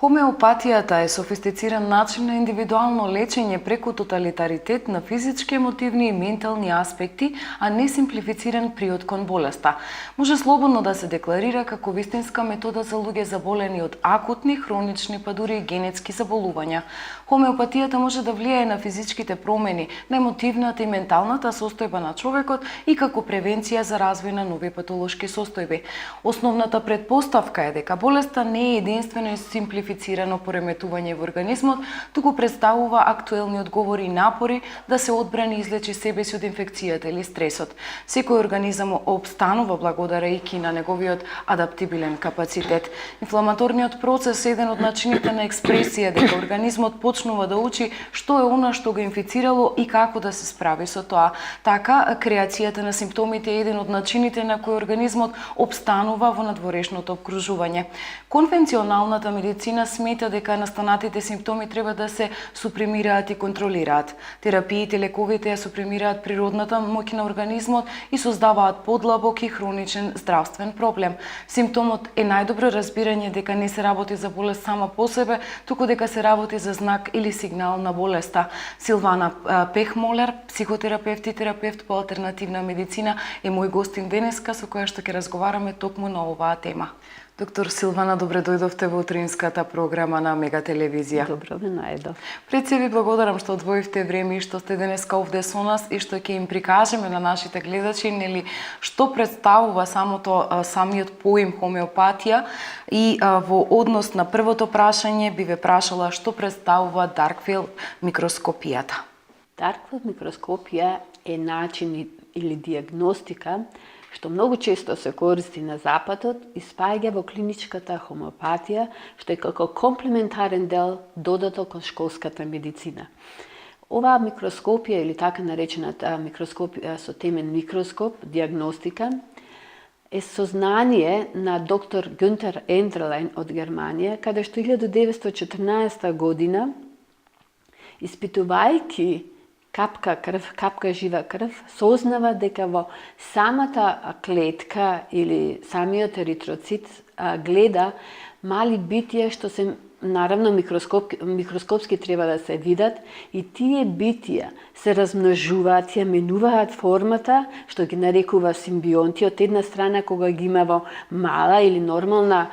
Хомеопатијата е софистициран начин на индивидуално лечење преку тоталитаритет на физички, емотивни и ментални аспекти, а не симплифициран приод кон болеста. Може слободно да се декларира како вистинска метода за луѓе заболени од акутни, хронични, па дури и генетски заболувања. Хомеопатијата може да влијае на физичките промени, на емотивната и менталната состојба на човекот и како превенција за развој на нови патолошки состојби. Основната предпоставка е дека болеста не е единствено и симплифицирано пореметување во организмот, туку представува актуелни одговори и напори да се одбрани и излечи себе си од инфекцијата или стресот. Секој организам обстанува благодарејќи на неговиот адаптибилен капацитет. Инфламаторниот процес е еден од начините на експресија дека организмот почнува да учи што е она што го инфицирало и како да се справи со тоа. Така, креацијата на симптомите е еден од начините на кој организмот обстанува во надворешното обкружување. Конвенционалната медицина смета дека настанатите симптоми треба да се супремираат и контролираат. Терапиите, лековите ја супремираат природната моќ на организмот и создаваат подлабок и хроничен здравствен проблем. Симптомот е најдобро разбирање дека не се работи за болест сама по себе, туку дека се работи за знак или сигнал на болеста. Силвана Пехмолер, психотерапевт и терапевт по алтернативна медицина, е мој гостин денеска со која што ќе разговараме токму на оваа тема. Доктор Силвана, добре дојдовте во утринската програма на Мега телевизија. Добро ве најдов. Пред се ви благодарам што одвоивте време и што сте денеска овде со нас и што ќе им прикажеме на нашите гледачи нели што представува самиот поим хомеопатија и во однос на првото прашање би ве прашала што представува Даркфилд микроскопијата. Даркфилд микроскопија е начин или диагностика што многу често се користи на Западот и спаѓа во клиничката хомеопатија, што е како комплементарен дел додаток кон школската медицина. Оваа микроскопија или така наречената микроскопија со темен микроскоп, диагностика, е сознание на доктор Гюнтер Ендрелайн од Германија, каде што 1914 година, испитувајќи капка крв, капка жива крв, сознава дека во самата клетка или самиот еритроцит гледа мали битија што се наравно микроскопски треба да се видат и тие битија се размножуваат, ја менуваат формата, што ги нарекува симбионти. Од една страна, кога ги има во мала или нормална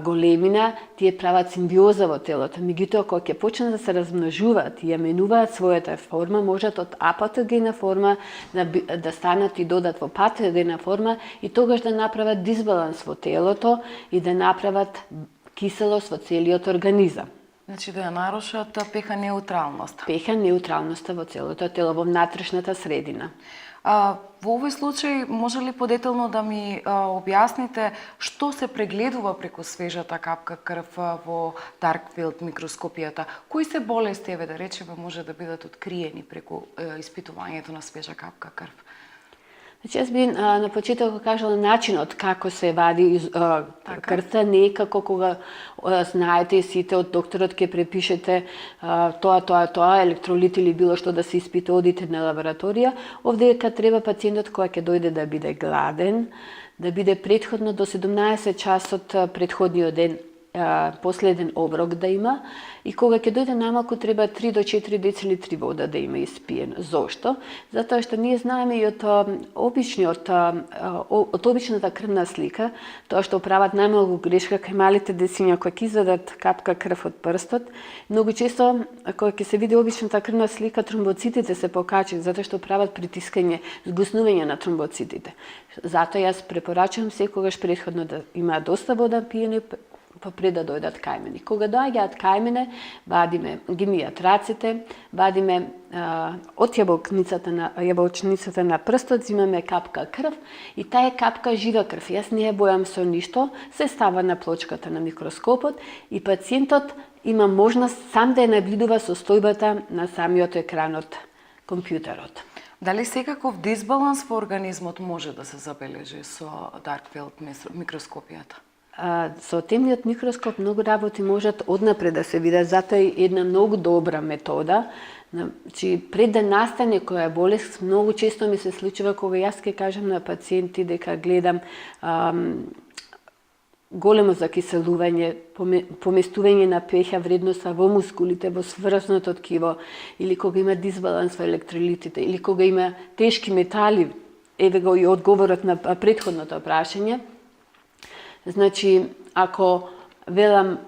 големина, тие прават симбиоза во телото. Меѓутоа, кога ќе почнат да се размножуваат и ја менуваат својата форма, можат од апатогена форма да станат и додат во патогена форма и тогаш да направат дисбаланс во телото и да направат киселост во целиот организам. Значи да ја нарушат pH-неутралноста. pH-неутралноста во целото тело, во внатрешната средина. Во овој случај, може ли подетелно да ми објасните што се прегледува преку свежата капка крв во Даркфилд микроскопијата? Кои се болести, да речеме, може да бидат откриени преку испитувањето на свежа капка крв? Значи, јас би на почетокот кажала начинот како се вади крвта, не е како кога знаете сите од докторот ќе препишете тоа, електролит или било што да се испита, одите на лабораторија. Овде треба пациентот кога ќе дојде да биде гладен, да биде претходно до 17 часот претходниот ден последен оброк да има и кога ќе дојде намалку треба 3 до 4 децилитри вода да има испиено. Зошто? Затоа што ние знаеме и од обичната крвна слика, тоа што прават најмногу грешка кај малите дециња кога ќе извадат капка крв од прстот, многу често кога ќе се види обичната крвна слика, тромбоцитите се покачени затоа што прават притискање, згуснување на тромбоцитите. Затоа јас препорачувам секогаш претходно да има доста вода пиене пред да дојдат кај мене. Кога доаѓаат кај мене, ги мијат рацете, вадиме од јаболчницата на прстот, зимаме капка крв и таа е капка жива крв. Јас не ја бојам со ништо, се става на плочката на микроскопот и пациентот има можност сам да ја навидува состојбата на самиот екран од компјутерот. Дали секаков дисбаланс во организмот може да се забележи со Даркфилд микроскопијата? Со темниот микроскоп многу работи можат однапред да се видат, затоа е една многу добра метода. Значи, пред да настане која е болест, многу често ми се случува кога јас ќе кажам на пациенти дека гледам големо закиселување, поместување на pH вредноста во мускулите, во сврсното ткиво, или кога има дисбаланс во електролитите, или кога има тешки метали, еве го и одговорот на претходното прашање. Значи, ако велам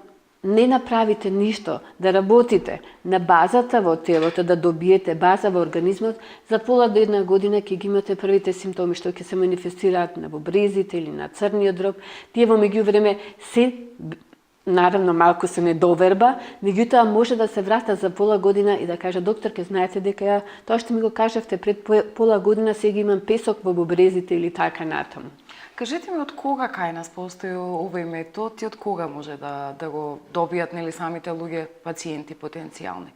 не направите ништо, да работите на базата во телото, да добиете база во организмот, за пола до една година ќе ги имате првите симптоми што ќе се манифестираат на бобрезите или на црниот дроб. Тие во меѓувреме се, наравно малку се недоверба, меѓутоа може да се врата за пола година и да каже докторке, знаете дека тоа што ми го кажавте пред пола година сега имам песок во бобрезите или така натаму. Кажете ми, од кога кај нас постои овој метод и од кога може да го добијат нели самите луѓе, пациенти потенцијални?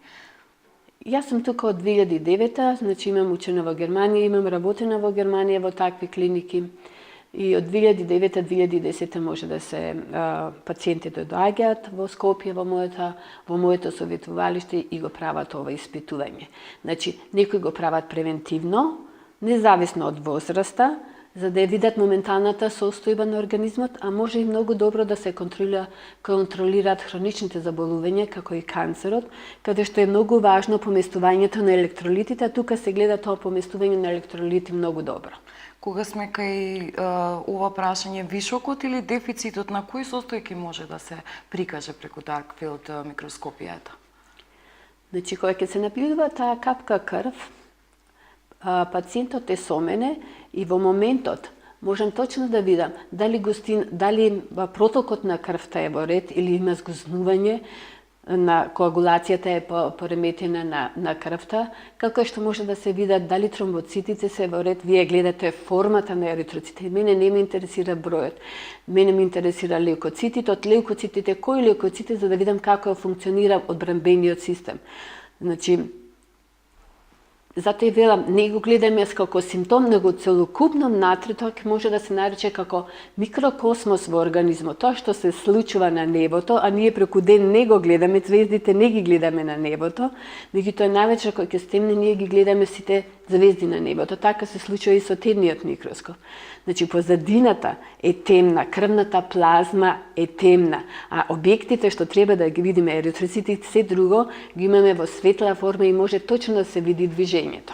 Јас сум тука од 2009, значи имам учена во Германија, имам работена во Германија во такви клиники. И од 2009-2010 може да се пациенти доаѓаат во Скопје, во моето советувалиште и го прават ова испитување. Значи, некои го прават превентивно, независно од возраста, за да ја видат моменталната состојба на организмот, а може и многу добро да се контролираат хроничните заболувања, како и канцерот, каде што е многу важно поместувањето на електролитите, а тука се гледа тоа поместување на електролити многу добро. Кога сме кај ова прашање, вишокот или дефицитот на кои состојки може да се прикаже преку Dark Field микроскопијата? Значи, кога ќе се набљудува таа капка крв, пациентот е со мене и во моментот можам точно да видам дали протокот на крвта е во ред или има згузнување, на коагулацијата е пореметена на крвта, како што може да се видат дали тромбоцитите се во ред. Вие гледате формата на еритроцитите. Мене не ме интересира бројот. Мене ме интересира леукоцитите, од леукоцитите кои леукоцити, за да видам како функционира одбранбениот систем. Значи, затоа и велам, не го гледам јас како симптом, него целокупно внатре тоа може да се нарече како микрокосмос во организмот. Тоа што се случува на небото, а ние преку ден не го гледаме, звездите не ги гледаме на небото, меѓутоа навечер кога ќе стемне ние ги гледаме сите звезди на небото. Така се случува и со тедниот микроскоп. Значи, позадината е темна, крвната плазма е темна, а објектите што треба да ги видиме, еритроцити и се друго, ги имаме во светла форма и може точно да се види движењето.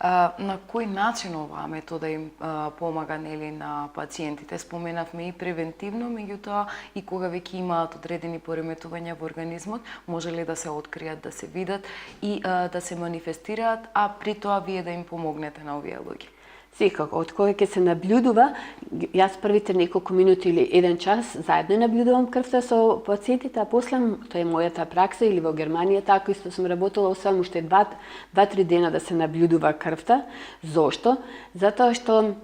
На кој начин оваа метода им помага нели на пациентите? Споменавме и превентивно, меѓутоа и кога веќе имаат одредени пореметувања во организмот, може ли да се откријат, да се видат и да се манифестираат, а при тоа вие да им помогнете на овие луѓе? Секако, од кога ќе се набљудува, јас првите неколку минути или еден час заедно набљудувам крвта со пациентите, а после, тоа е мојата пракса или во Германија, така исто сум работела, освен уште 2-3 дена да се набљудува крвта. Зошто? Затоа што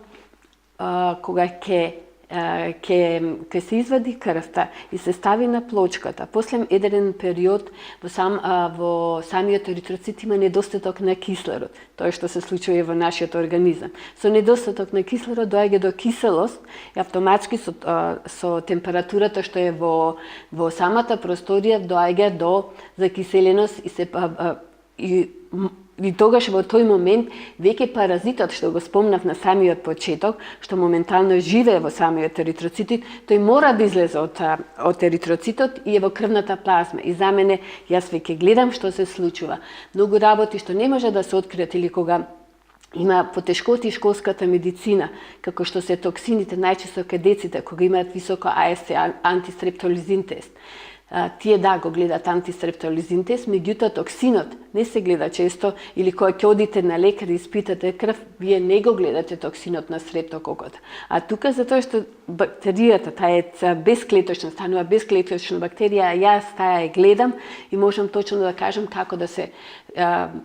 кога ќе се извади крвта и се стави на плочката, после еден период во самиот еритроцит има недостаток на кислород, тоа што се случува и во нашиот организам. Со недостаток на кислород доаѓа до киселост и автоматски со температурата што е во самата просторија доаѓа до закиселеност и тогаш во тој момент веќе паразитот што го спомнав на самиот почеток, што моментално живее во самиот еритроцит, тој мора да излезе од еритроцитот и е во крвната плазма. И за мене, јас веќе гледам што се случува. Многу работи што не може да се откријат или кога има потешкоти школската медицина, како што се токсините, најчесто кај деците, кога имаат високо АСТ, антистрептолизин тест. Тие го гледат антистрептолизин тест, меѓутоа токсинот не се гледа често, или кога ќе одите на лекар и испитате крв, вие не го гледате токсинот на стрептококот. А тука затоа што бактеријата, таа е безклеточна, станува безклеточна бактерија, јас таа ја гледам и можам точно да кажам како да се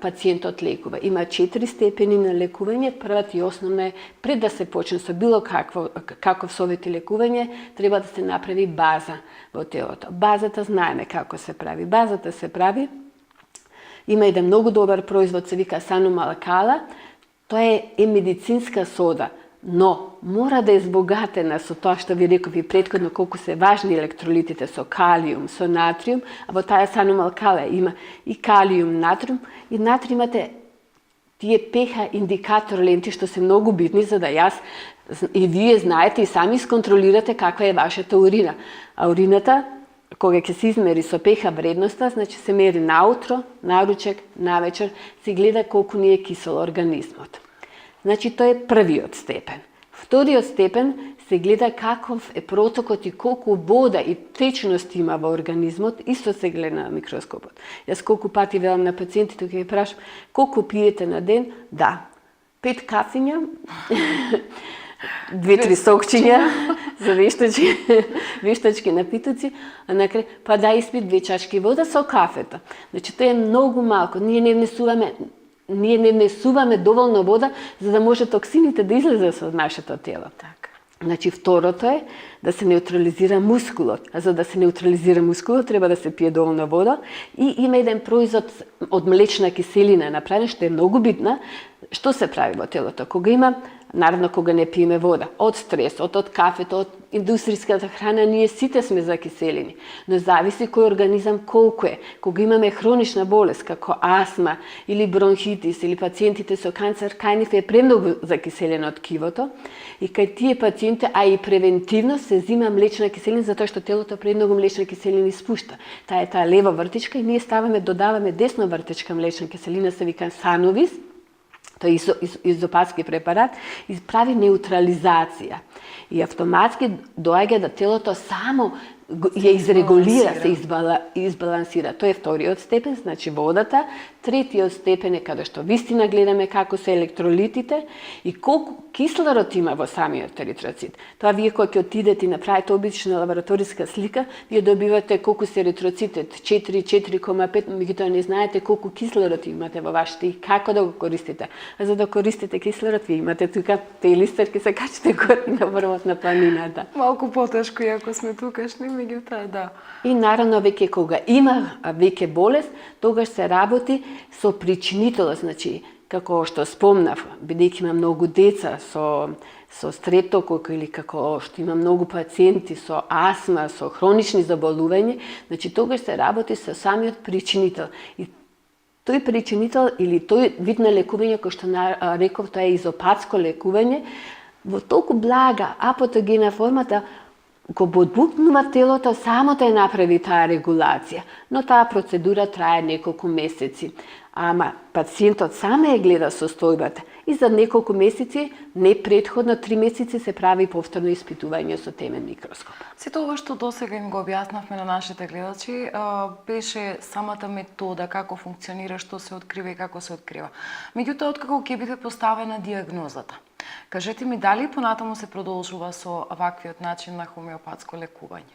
пациентот лекува. Има 4 степени на лекување. Првата и основна е, пред да се почне со било каков совет и лекување, треба да се направи база во телото. Базата знаеме како се прави. Базата се прави, има еден многу добар производ, се вика Санумалкала. Тоа е медицинска сода, но мора да е збогатена со тоа што ви реков и претходно, колку се важни електролитите со калиум, со натриум, а во таа Санумалкала има и калиум, натриум, и натриумот е Тие pH индикатор ленти што се многу битни за да јас и вие знаете и сами сконтролирате каква е вашата урина. А урината кога ќе се измери со pH вредноста, значи се мери наутро, наручек, навечер, се гледа колку ни е кисел организмот. Значи тоа е првиот степен. Вториот степен се гледа каков е протокот и колку вода и течност има во организмот, исто се гледа на микроскопот. Јас колку пати велам на пациентите, ќе ги прашам, колку пиете на ден? Да, 5 кафиња, 2-3 сокчиња за вештачки напитоци, а накрај па да испи 2 чашки вода со кафето. Значи тоа е многу малку. Ние не внесуваме доволно вода за да може токсините да излезат од нашето тело. Така. Значи второто е да се неутрализира мускулот. А за да се неутрализира мускулот треба да се пие доволно вода и има еден производ од млечна киселина направен што е многу битна. Што се прави во телото? Кога има, наравно кога не пиеме вода, од стрес, од кафето, од индустријската храна, ние сите сме закиселени. Но зависи кој организам колку е. Кога имаме хронична болест, како астма или бронхитис, или пациентите со канцер, кај нив е премногу закиселено од ткивото. И кај тие пациенти, а и превентивно се зима млечна киселина, затоа што телото премногу млечна киселина испушта. Таа е таа лева вртичка и ние додаваме десно вртичка млечна киселина, се вика Sanovis. Тоа е изопатски препарат и прави неутрализација. И автоматски доаѓа да телото само ја изрегулира, се избалансира. Тоа е вториот степен, значи водата. Третиот степен е каде што вистина гледаме како се електролитите и колку кислород има во самиот еритроцит. Тоа вие кога ќе отидете и направите обична лабораториска слика, вие добивате колку се еритроцитет, 4, 4,5, меѓутоа не знаете колку кислород имате во вашите и како да го користите. А за да користите кислород, вие имате тука телистерки, се качите горе на врвот на планината. Малку потешко, иако сме тукашни, меѓутоа да. И наравно веќе кога има веќе болест, тогаш се работи со причинител, значи како што спомнав, бидејќи има многу деца со стрептокок или како што има многу пациенти со астма, со хронични заболувања, значи тогаш се работи со самиот причинител. И тој причинител или тој вид на лекување кој што реков, тоа е изопатско лекување, во толку блага апатогена формата го подбукнува телото само да направи таа регулација, но таа процедура трае неколку месеци. Ама пациентот сам е гледа состојбата и за неколку месеци, не претходно 3 месеци, се прави повторно испитување со темен микроскоп. Сето ова што досега им го објаснавме на нашите гледачи, беше самата метода, како функционира, што се открива и како се открива. Меѓутоа, откако ќе биде поставена диагнозата, кажете ми дали понатаму се продолжува со ваквиот начин на хомеопатско лекување?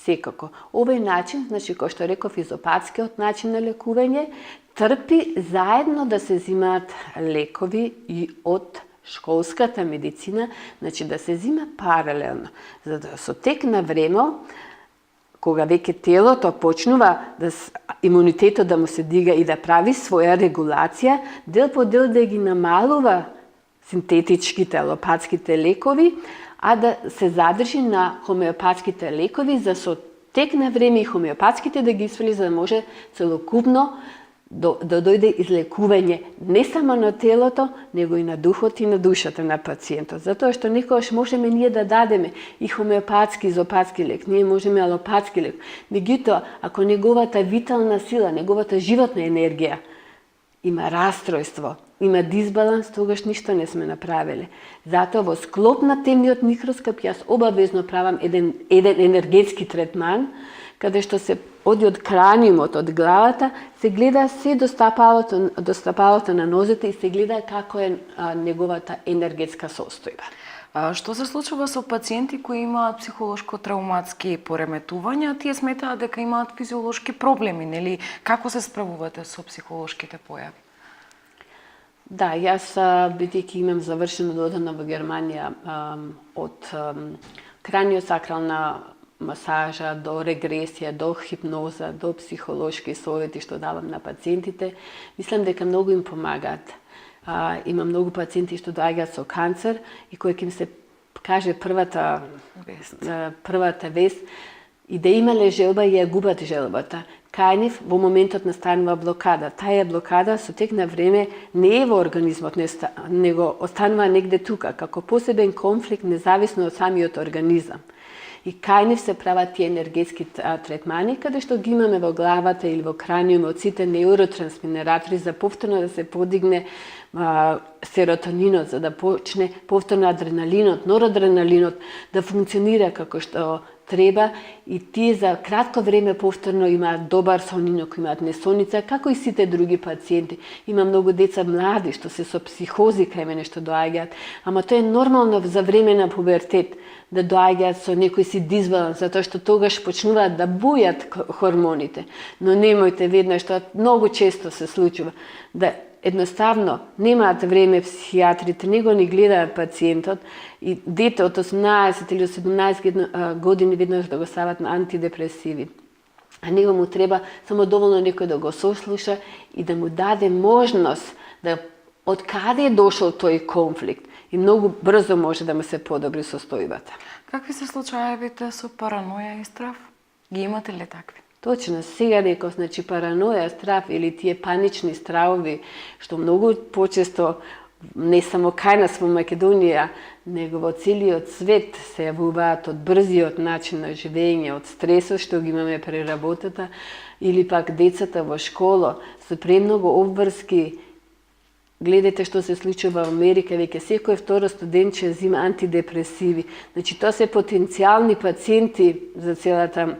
Секако. Овој начин, значи кој што реков, изопатскиот начин на лекување, трпи заедно да се зимаат лекови и од школската медицина, значи да се зима паралелно. За да со тек на време, кога веќе телото почнува да имунитетот да му се дига и да прави своја регулација, дел по дел да ги намалува синтетичките алопатските лекови, а да се задржи на хомеопатските лекови за со тек на време и хомеопатските да ги свали, за да може целокупно да дојде излекување не само на телото, него и на духот и на душата на пациентот. Затоа што некогаш можеме ние да дадеме и хомеопатски, изопатски лек, ние можеме алопатски лек. Меѓутоа, ако неговата витална сила, неговата животна енергија има растројство, има дисбаланс, тогаш ништо не сме направиле. Затоа во склоп на темниот микроскоп јас обавезно правам еден енергетски третман, каде што се оди од краниумот, од главата, се гледа се до стапалото на нозете и се гледа како е неговата енергетска состојба. Што се случува со пациенти кои имаат психолошко-травматски пореметувања, тие сметаат дека имаат физиолошки проблеми, нели? Како се справувате со психолошките појави? Да, јас бидејќи имам завршено додано во Германија од краниосакрална масажа, до регресија, до хипноза, до психолошки совети што давам на пациентите, мислам дека многу им помагаат. Има многу пациенти што доаѓаат со канцер и кој ќе им се каже првата вест и да имале желба и ја губат желбата. кај нив во моментот настанува блокада. Таа блокада со тек на време не е во организмот, него останува негде тука, како посебен конфликт независно од самиот организам. И кај нив се прават тие енергетски третмани, каде што ги имаме во главата или во краниумот сите неуротрансминератори за повторно да се подигне серотонинот, за да почне повторно адреналинот, норадреналинот да функционира како што треба, и тие за кратко време повторно имаат добар сон, инаку имаат несоница, како и сите други пациенти. Има многу деца млади што се со психози кај мене што доаѓаат, ама тоа е нормално за време на пубертет да доаѓаат со некој си дисбаланс, затоа што тогаш почнуваат да бујат хормоните. Но немојте веднаш, тоа многу често се случува, да едноставно немаат време психијатрите, него ни гледаат пациентот и дете од 18 или 17 години веднаш да го стават на антидепресиви. А него му треба само доволно некој да го сослуша и да му даде можност да од каде е дошол тој конфликт и многу брзо може да му се подобри состојбата. Какви се случаевите со параноја и страв? Ги имате ли такви? Точно, сега реков, значи параноја, страв или тие панични стравови, што многу почесто не само кај нас во Македонија, него во целиот свет се јавуваат од брзиот начин на живење, од стресот што ги имаме при работата, или пак децата во школа се премногу обврски. Гледате што се случува во Америка, веќе секој второ студентче зима антидепресиви. Значи, тоа се потенцијални пациенти за целата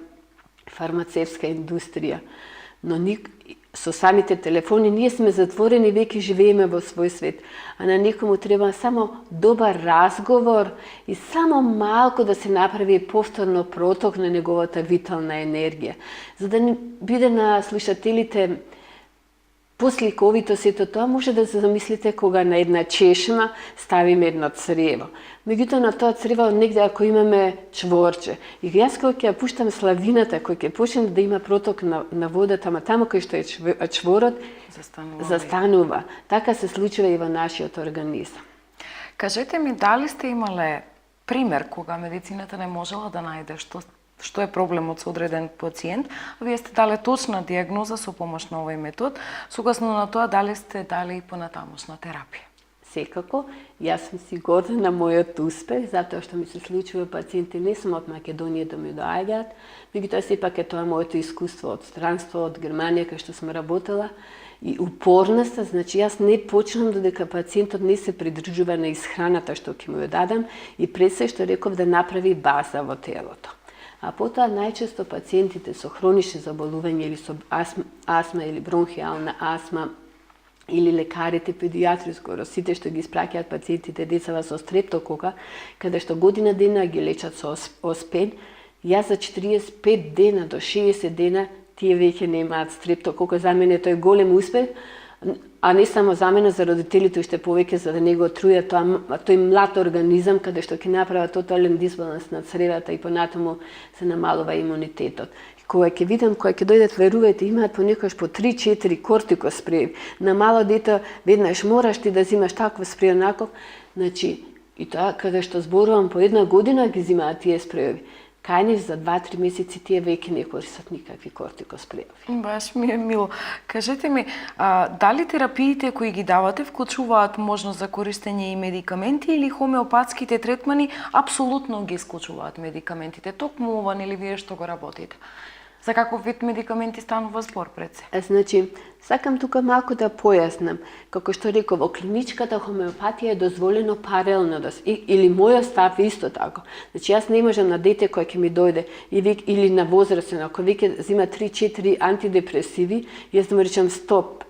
фармацевска индустрија. Но со самите телефони ние сме затворени, веќе живееме во свој свет. А на некому треба само добар разговор и само малку да се направи повторно проток на неговата витална енергија. За да не биде на слушателите посликовито сето тоа, може да се замислите кога на една чешма ставиме едно црево. Меѓутоа на тоа црево негде ако имаме чворче. И јас кога ќе ја пуштам славината, кога ќе почне да има проток на водата, ама таму кај што е чворот, застанува. Така се случува и во нашиот организам. Кажете ми, дали сте имале пример кога медицината не можела да најде што е проблемот со одреден пациент, а вие сте дале точна диагноза со помош на овој метод, согласно на тоа дали сте дали и понатамошна терапија? Секако, јас сум си горда на мојот успех, затоа што ми се случува пациенти не само од Македонија да ми доаѓаат, меѓутоа сепак е тоа моето искуство од странство, од Германија, кај што сум работела, и упорноста, значи јас не почнам додека пациентот не се придржува на исхраната што ќе му ја дадам и пред се што реков да направи база во телото. А потоа најчесто пациентите со хронични заболувања или со астма или бронхијална астма или лекарите, педијатри, скоро сите што ги испраќаат пациентите децава со стрептокока, каде што година дена ги лечат со оспен, јас за 45 дена до 60 дена тие веќе немаат стрептокока. За мене тој е голем успех, а не само за мене, за родителите уште повеќе, за да не го труја тој млад организам, каде што ќе направи тотален дисбаланс на цревата и понатаму се намалува имунитетот. Кога ќе видам, кога ќе дојдат, верувајте, имаат понекогаш по 3-4 кортикоспреи. На мало дете веднаш мораш ти да взимаш таков спреј онаков, значи и тоа каде што зборувам по една година ги взимаат тие спреови. Кај нив за 2-3 месеци тие веќе не користат никакви кортикоспреови. Баш ми е мило. Кажете ми, дали терапиите кои ги давате вклучуваат можност за користење и медикаменти или хомеопатските третмани апсолутно ги исклучуваат медикаментите? Токму ова нели вие што го работите? За каков вид медикаменти станува збор пред се? Значи, сакам тука малку да појаснам. Како што реков, во клиничката хомеопатија е дозволено паралелно или мојот став исто тако. Значи, јас не можам на дете кој ќе ми дојде или на возрастен, ако веќе зима 3-4 антидепресиви, јас да му речам стоп.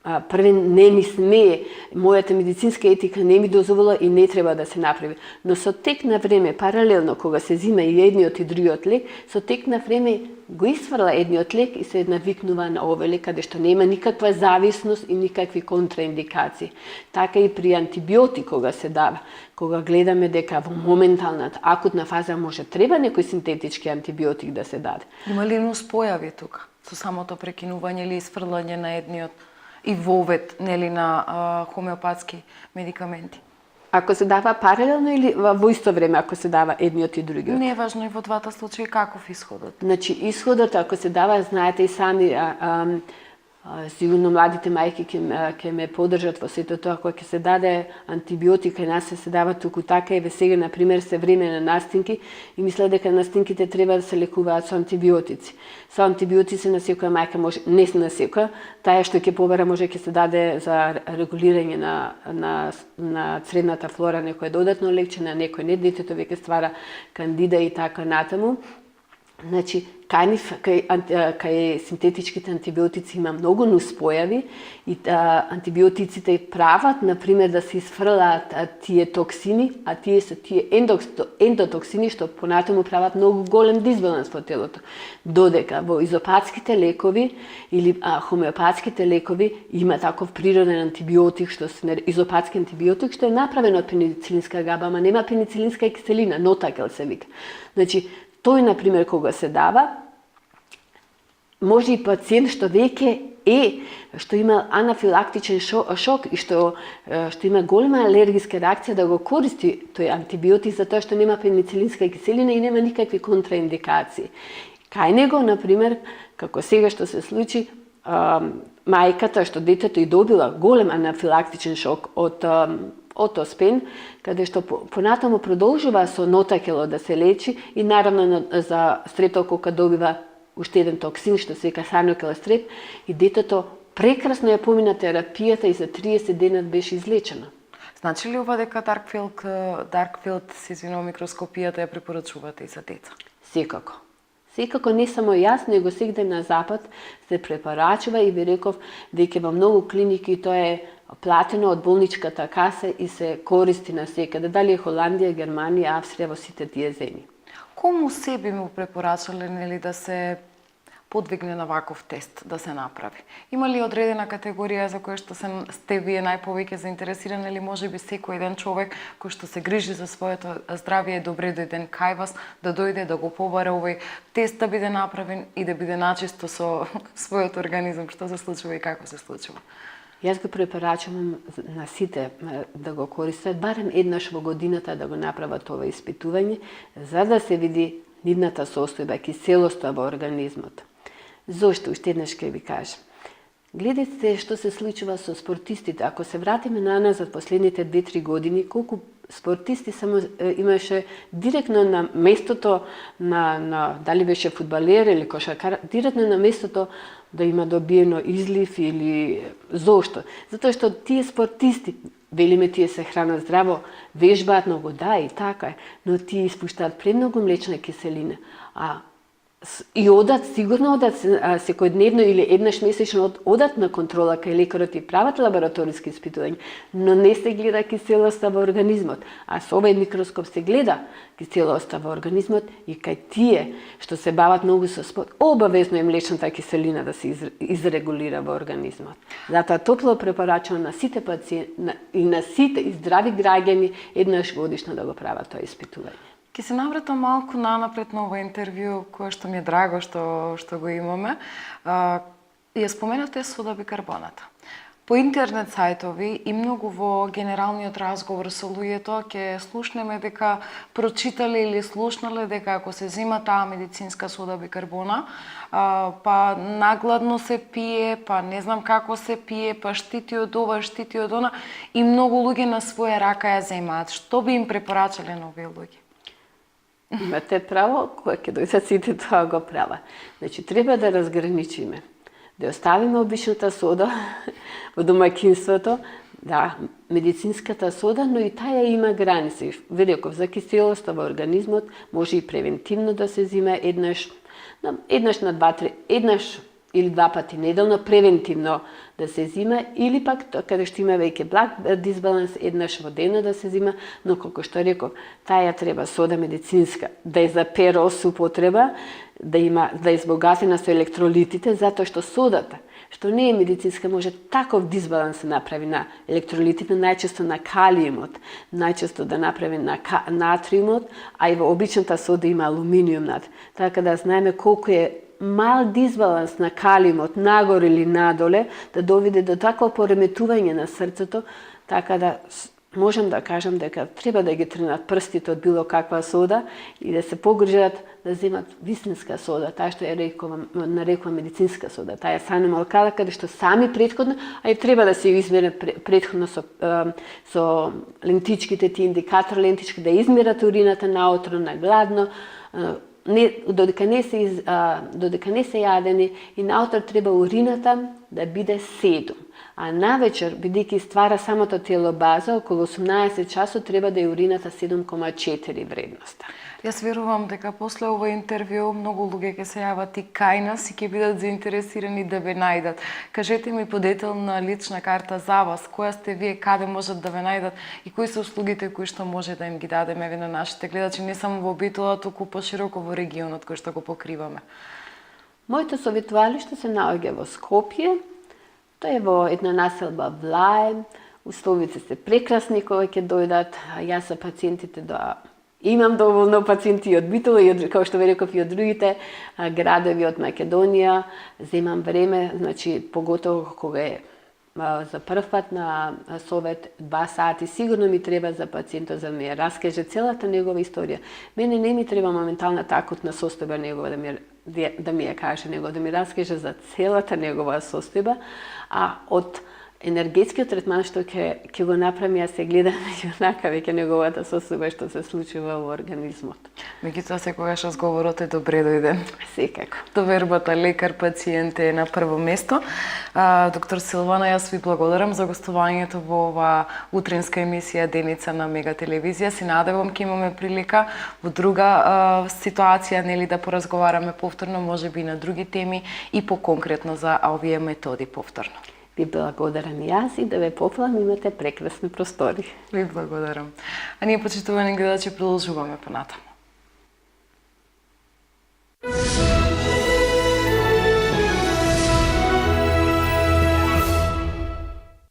Првен не ми смее, мојата медицинска етика не ми дозвола и не треба да се направи. Но со тек на време, паралелно, кога се зима и едниот и другиот лек, со тек на време го исфрла едниот лек и се навикнува на овој лек, каде што нема никаква зависност и никакви контраиндикации. Така и при антибиотик кога се дава, кога гледаме дека во моменталната акутна фаза може треба некој синтетички антибиотик да се даде. Има ли нуспојави тука со самото прекинување или исфрлање на едниот и вовет, нели, на хомеопатски медикаменти? Ако се дава паралелно или во исто време, ако се дава едниот и другиот? Неважно и во двата случаи каков исходот. Значи, исходот, ако се дава, знаете и сами, сигурно младите мајки ќе ме поддржат во сето тоа, кога ќе се даде антибиотика и нас се дава туку така, еве сега, например, се време на настинки и мисля дека настинките треба да се лекуваат со антибиотици. Со антибиотици на секоја мајка може, не на секоја, таа што ќе побара може ќе се даде за регулирање на цревната флора, некој додатно лечење, некој не, детето веќе ствара кандида и така натаму. Значи, кај синтетичките антибиотици има многу нуспојави и антибиотиците прават, например, да се изфрлаат тие токсини, а тие се тие ендотоксини што понатаму прават многу голем дисбаланс во телото. Додека во изопатските лекови или хомеопатските лекови има таков природен антибиотик, изопатски антибиотик, што е направен од пеницилинска габа, ама нема пеницилинска киселина, нотакел се вика. Значи, тој, например, кога се дава, може и пациент што веќе што има анафилактичен шок и што има голема алергиска реакција да го користи тој антибиотик затоа што нема пеницилинска киселина и нема никакви контраиндикации. Кај него, например, како сега што се случи, мајката што детето и добила голем анафилактичен шок од оспен, каде што понатаму продолжува со нотакело да се лечи и наравно за стрептокока добива уште еден токсин што се вика санокелестреп и детето прекрасно ја помина терапијата и за 30 дена беше излечено. Значи ли ова дека Darkfield микроскопијата ја препорачувате и за деца? Секако. Секако не само јас, него сегде на Запад се препорачува и ви реков дека во многу клиники тоа е платено од болничката каса и се користи на секаде. Дали е Холандија, Германија, Австрија, во сите тие земји. Кому се би му препорачале нели да се подвигне на ваков тест да се направи? Има ли одредена категорија за која што сте вие најповеќе заинтересирани или можеби секој еден човек кој што се грижи за своето здравје е добре дојден кај вас, да дојде да го побара овој тест да биде направен и да биде начисто со својот организам, што се случува и како се случува? Јас го препорачувам на сите да го користат барем еднаш во годината да го направат ова испитување, за да се види нивната состојба, киселоста во организмот. Зошто? Уште еднаш ќе ви кажам. Гледайте што се случува со спортистите. Ако се вратиме наназад последните 2-3 години, колку спортисти само имаше директно на местото на дали беше фудбалер или кошаркар, директно на местото да има добиено излив или зошто? Затоа што тие спортисти, велиме тие се хранат здраво, вежбаат многу, да и така е, но тие испуштаат премногу млечна киселина, и одат, сигурно одат секојдневно или еднаш месечно одат на контрола кај лекарот и прават лабораториски испитувања, но не се гледа киселоста во организмот. А со овој микроскоп се гледа киселоста во организмот и кај тие што се бават многу со спорт, обавезно е млечната киселина да се изрегулира во организмот. Затоа топло препорачувам на сите пациенти и на сите здрави граѓани еднаш годишно да го прават тоа испитување. Ке се навратам малку нанапред на ова интервју, кое што ми е драго што го имаме. Ја споменате сода бикарбоната. По интернет сајтови и многу во генералниот разговор со луѓето ќе слушнеме дека прочитале или слушнале дека ако се зема таа медицинска сода бикарбона, па нагладно се пие, па не знам како се пие, па штити од ова, штити од она и многу луѓе на своја рака ја земаат. Што би им препорачале на овие луѓе? Имате право, кога ќе дојдат сите тоа го права. Значи, треба да разграничиме. Да оставиме обичната сода во домаќинството, да, медицинската сода, но и таа има граници. Ведеков, за киселоста во организмот може и превентивно да се зима еднаш на 2-3, еднаш или 2 пати неделно, превентивно да се зима, или пак каде што има веќе благ дисбаланс, еднаш во дена да се зима, но како што реков, таа треба сода медицинска, да е за перос употреба, да е избогатена со електролитите, затоа што содата, што не е медицинска, може таков дисбаланс се направи на електролитите, најчесто на калиумот, најчесто да направи на натриумот, а и во обичната сода има алуминиумнат. Така да знаеме колку е мал дисбаланс на калиумот нагоре или надоле, да доведе до такво пореметување на срцето, така да можам да кажам дека треба да ги тренат прстите од било каква сода и да се погрижат да земат вистинска сода, таа што ја нарекува медицинска сода. Таа е санем алкала, каде што сами претходно, а и треба да се измерат претходно со лентичките, ти индикатор лентички, да измерат урината наутро, на гладно, додека не се јадени и наутро треба урината да биде 7. А навечер, бидејќи ствара самото тело база, околу 18 часот треба да е урината 7,4 вредноста. Јас верувам дека после ова интервју многу луѓе ќе се јават и кај нас и ќе бидат заинтересирани да ве најдат. Кажете ми подетелна лична карта за вас, која сте вие, каде можат да ве најдат и кои се услугите кои што може да им ги дадеме на нашите гледачи, не само во Битола, туку пошироко во регионот кој што го покриваме. Моето советувалиште се наоѓа во Скопје, тоа е во една населба Влај, условите се прекрасни кога ќе дојдат, а јас со пациентите имам доволно пациенти од Битола и како што ве реков и од другите градови од Македонија, земам време, значи поготово кога е за прв пат на совет 2 сати, сигурно ми треба за пациентот за да ми ја раскаже целата негова историја. Мене не ми треба моментална акутна состојба негова да ми ја каже, него да ми раскаже за целата негова состојба, а од енергетскиот третман што ќе го направам, јас се гледам јонака веќе неговата состојба што се случува во организмот. Меѓутоа секогаш разговорот е добре дојден. Секако. Довербата лекар-пациент е на прво место. Доктор Силвана, јас ви благодарам за гостувањето во оваа утринска емисија Деница на Мега телевизија. Се надевам ќе имаме прилика во друга ситуација, нели, да поразговараме повторно, можеби на други теми и поконкретно за овие методи повторно. Ви благодарам и јас и да ве пофалам, имате прекрасни простори. Ви благодарам. А ние, почитувани гледачи, продолжуваме понатаму.